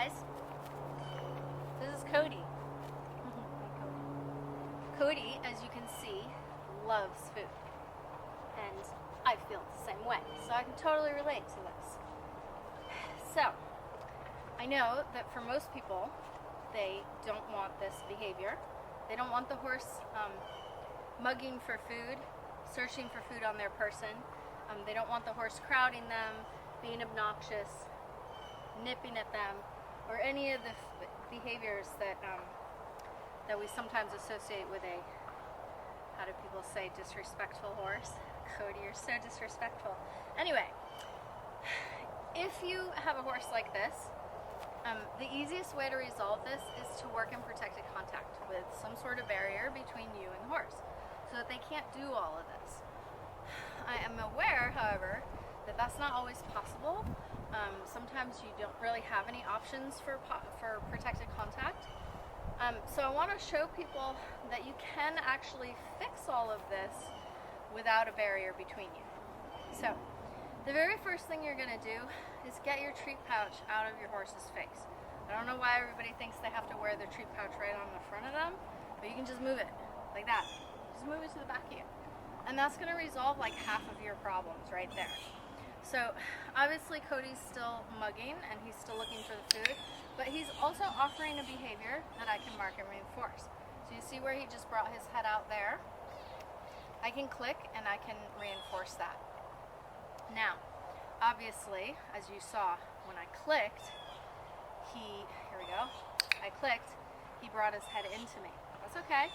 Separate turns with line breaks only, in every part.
guys, this is Cody. Cody, as you can see, loves food, and I feel the same way, so I can totally relate to this. So, I know that for most people, they don't want this behavior. They don't want the horse mugging for food, searching for food on their person. They don't want the horse crowding them, being obnoxious, nipping at them, or any of the behaviors that that we sometimes associate with a, how do people say, disrespectful horse? Cody, you're so disrespectful. Anyway, if you have a horse like this, the easiest way to resolve this is to work in protected contact with some sort of barrier between you and the horse, so that they can't do all of this. I am aware, however, that that's not always possible. Sometimes you don't really have any options for protected contact. So I want to show people that you can actually fix all of this without a barrier between you. So the very first thing you're going to do is get your treat pouch out of your horse's face. I don't know why everybody thinks they have to wear their treat pouch right on the front of them, but you can just move it like that. Just move it to the back of you. And that's going to resolve like half of your problems right there. So obviously Cody's still mugging and he's still looking for the food, but he's also offering a behavior that I can mark and reinforce. So you see where he just brought his head out there? I can click and I can reinforce that. Now, obviously, as you saw when I clicked, here we go, I clicked, he brought his head into me. That's okay.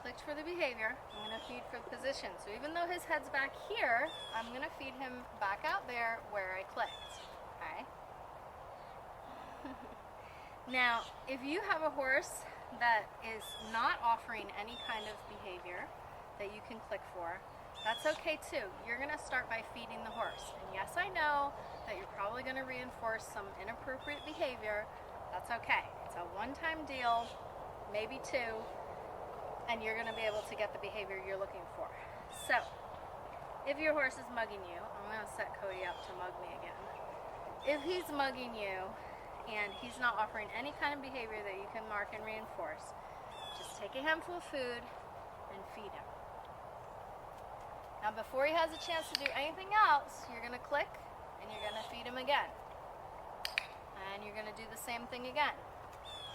Clicked for the behavior, I'm going to feed for the position. So even though his head's back here, I'm going to feed him back out there where I clicked. Okay? Now, if you have a horse that is not offering any kind of behavior that you can click for, that's okay too. You're going to start by feeding the horse. And yes, I know that you're probably going to reinforce some inappropriate behavior. That's okay. It's a one-time deal, maybe two, and you're going to be able to get the behavior you're looking for. So, if your horse is mugging you, I'm going to set Cody up to mug me again. If he's mugging you and he's not offering any kind of behavior that you can mark and reinforce, just take a handful of food and feed him. Now before he has a chance to do anything else, you're going to click and you're going to feed him again. And you're going to do the same thing again.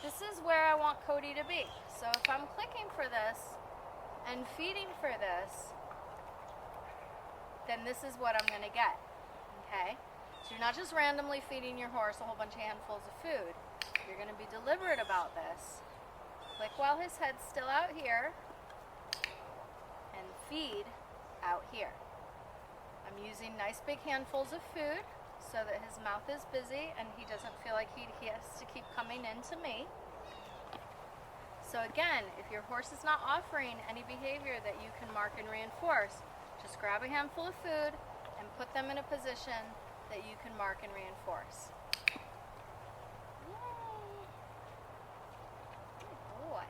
This is where I want Cody to be. So if I'm clicking for this and feeding for this, then this is what I'm going to get. Okay? So you're not just randomly feeding your horse a whole bunch of handfuls of food. You're going to be deliberate about this. Click while his head's still out here and feed out here. I'm using nice big handfuls of food so that his mouth is busy and he doesn't feel like he has to keep coming into me. So again, if your horse is not offering any behavior that you can mark and reinforce, just grab a handful of food and put them in a position that you can mark and reinforce. Yay! Good boy.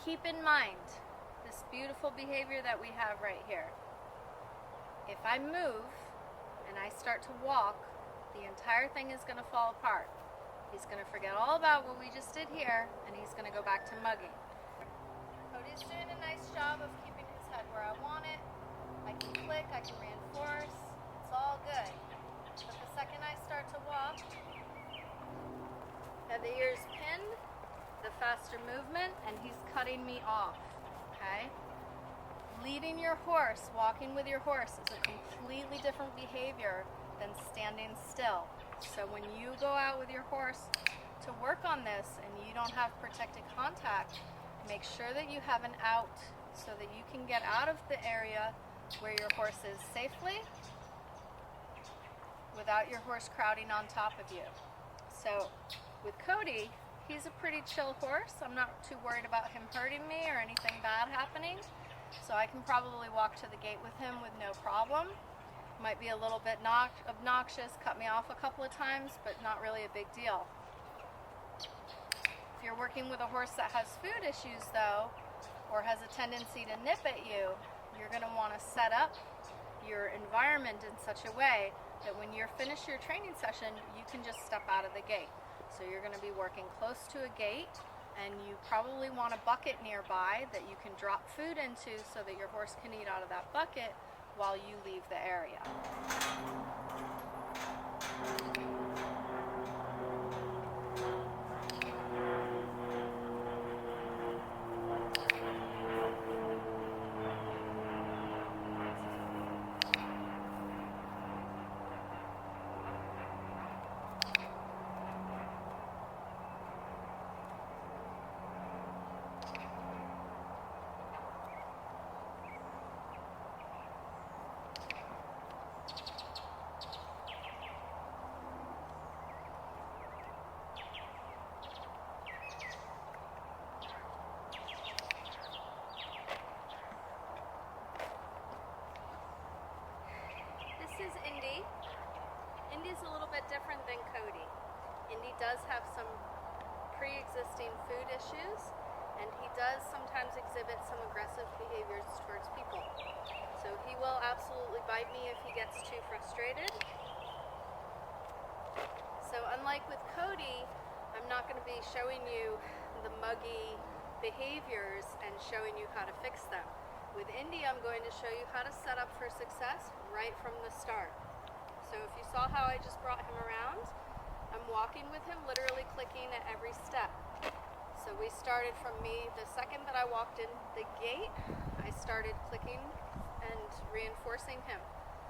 Keep in mind this beautiful behavior that we have right here. If I move and I start to walk, the entire thing is going to fall apart. He's going to forget all about what we just did here, and he's going to go back to mugging. Cody's doing a nice job of keeping his head where I want it. I can click, I can reinforce. It's all good. But the second I start to walk, have the ears pinned, the faster movement, and he's cutting me off. Okay? Leading your horse, walking with your horse, is a completely different behavior than standing still. So when you go out with your horse to work on this and you don't have protected contact, make sure that you have an out so that you can get out of the area where your horse is safely without your horse crowding on top of you. So with Cody, he's a pretty chill horse. I'm not too worried about him hurting me or anything bad happening. So I can probably walk to the gate with him with no problem. Might be a little bit obnoxious, cut me off a couple of times, but not really a big deal. If you're working with a horse that has food issues though, or has a tendency to nip at you, you're going to want to set up your environment in such a way that when you're finished your training session, you can just step out of the gate. So you're going to be working close to a gate, and you probably want a bucket nearby that you can drop food into so that your horse can eat out of that bucket while you leave the area. This is Indy. Indy's a little bit different than Cody. Indy does have some pre-existing food issues, and he does sometimes exhibit some aggressive behaviors towards people. So he will absolutely bite me if he gets too frustrated. So unlike with Cody, I'm not going to be showing you the muggy behaviors and showing you how to fix them. With Indy, I'm going to show you how to set up for success right from the start. So if you saw how I just brought him around, I'm walking with him, literally clicking at every step. So we started from me, the second that I walked in the gate, I started clicking and reinforcing him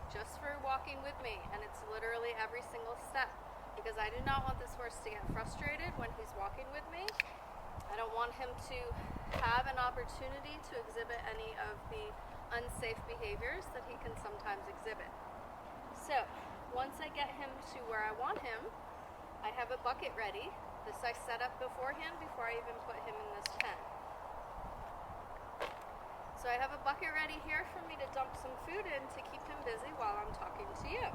just for walking with me. And it's literally every single step, because I do not want this horse to get frustrated when he's walking with me. I don't want him to have an opportunity to exhibit any of the unsafe behaviors that he can sometimes exhibit. So once I get him to where I want him, I have a bucket ready. This I set up beforehand before I even put him in this pen. So I have a bucket ready here for me to dump some food in to keep him busy while I'm talking to you.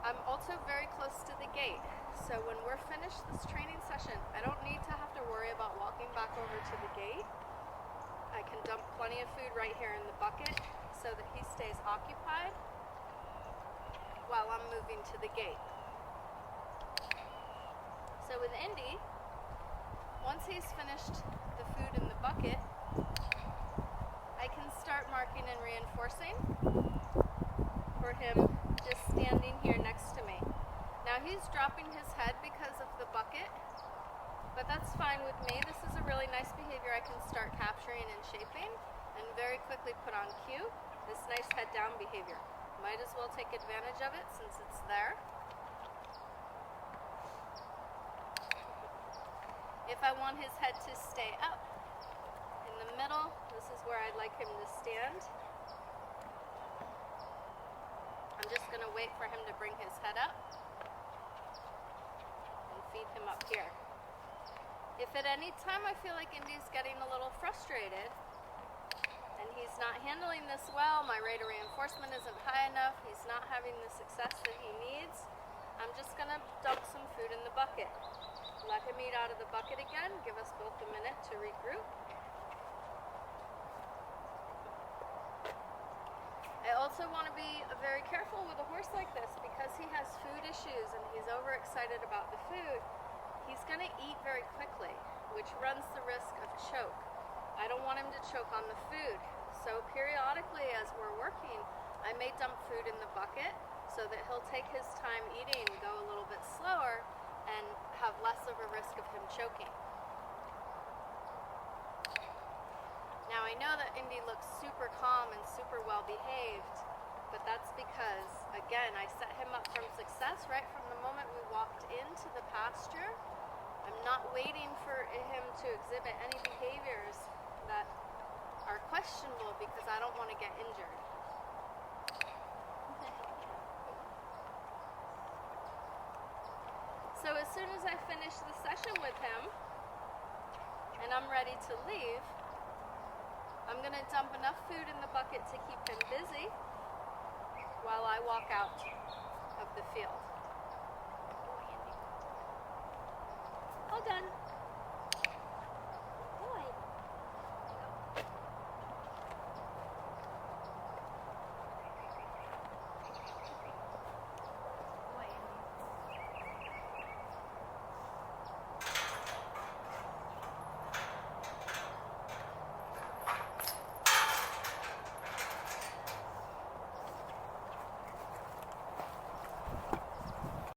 I'm also very close to the gate, so when we're finished this training session, I don't need to have to worry about walking back over to the gate. I can dump plenty of food right here in the bucket so that he stays occupied while I'm moving to the gate. So with Indy, once he's finished the food in the bucket, I can start marking and reinforcing for him just standing here next to me. Now he's dropping his head because of the bucket, but that's fine with me. This is a really nice behavior I can start capturing and shaping and very quickly put on cue. This nice head down behavior. Might as well take advantage of it since it's there. If I want his head to stay up in the middle, this is where I'd like him to stand. I'm just going to wait for him to bring his head up and feed him up here. If at any time I feel like Indy's getting a little frustrated and he's not handling this well, my rate of reinforcement isn't high enough, he's not having the success that he needs, I'm just going to dump some food in the bucket. Let him eat out of the bucket again, give us both a minute to regroup. I also want to be very careful with a horse like this because he has food issues and he's overexcited about the food. He's going to eat very quickly, which runs the risk of choke. I don't want him to choke on the food. So periodically as we're working, I may dump food in the bucket so that he'll take his time eating, go a little bit slower, and have less of a risk of him choking. Now I know that Indy looks super calm and super well behaved, but that's because, again, I set him up from success right from the moment we walked into the pasture. I'm not waiting for him to exhibit any behaviors that are questionable because I don't want to get injured. So as soon as I finish the session with him and I'm ready to leave, I'm going to dump enough food in the bucket to keep him busy while I walk out of the field.